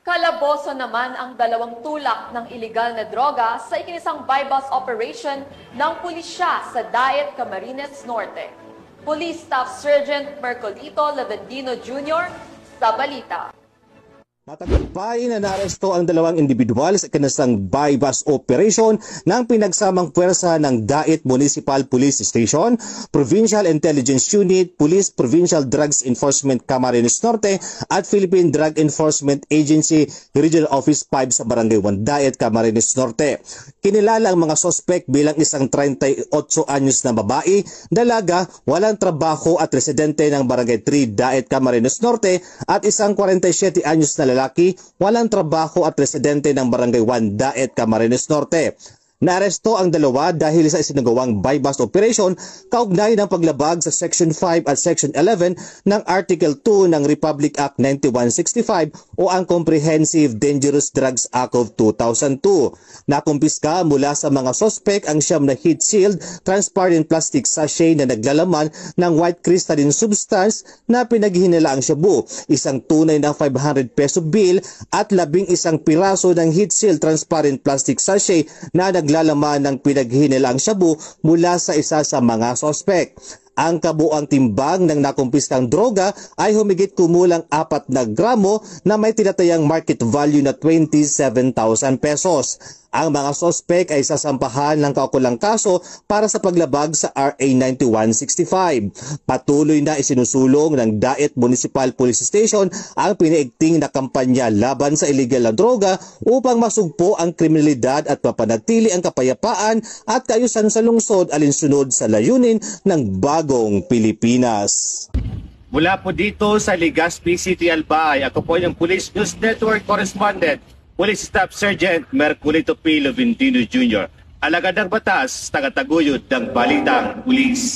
Kalaboso naman ang dalawang tulak ng ilegal na droga sa ikinisang buy-bust operation ng pulisya sa Daet, Camarines Norte. Police Staff Sergeant Mercolito Lavendino Jr. sa balita. Matagumpay na naaresto ang dalawang individual sa ikinasang buy-bust operation ng pinagsamang puwersa ng Daet Municipal Police Station, Provincial Intelligence Unit, Police Provincial Drugs Enforcement Camarines Norte at Philippine Drug Enforcement Agency Regional Office 5 sa Barangay 1 Daet, Camarines Norte. Kinilala ang mga sospek bilang isang 38 anyos na babae, dalaga, walang trabaho at residente ng Barangay 3 Daet, Camarines Norte at isang 47 anyos na lalaki, walang trabaho at residente ng Barangay 1 Daet, Camarines Norte. Naaresto ang dalawa dahil sa isinagawang buy-bust operation kaugnay ng paglabag sa Section 5 at Section 11 ng Article 2 ng Republic Act 9165 o ang Comprehensive Dangerous Drugs Act of 2002. Nakumpiska mula sa mga sospek ang siyam na heat sealed transparent plastic sachet na naglalaman ng white crystalline substance na pinaghihinilaang shabu, isang tunay na 500 peso bill at 11 piraso ng heat sealed transparent plastic sachet na naglalaman ng pinaghihinilaang shabu mula sa isa sa mga sospek. Ang kabuang timbang ng nakumpiskang droga ay humigit kumulang 4 na gramo na may tinatayang market value na 27,000 pesos. Ang mga sospek ay sasampahan ng kaukulang kaso para sa paglabag sa RA 9165. Patuloy na isinusulong ng Daet Municipal Police Station ang pinaigting na kampanya laban sa illegal na droga upang masugpo ang kriminalidad at mapanatili ang kapayapaan at kaayusan sa lungsod alinsunod sa layunin ng bagong Pilipinas. Mula po dito sa Legazpi City, Albay, ako po yung Police News Network Correspondent, Police Staff Sergeant Mercolito P. Lavendino Jr. Alagad ng batas, tagataguyod ng Balitang Pulis.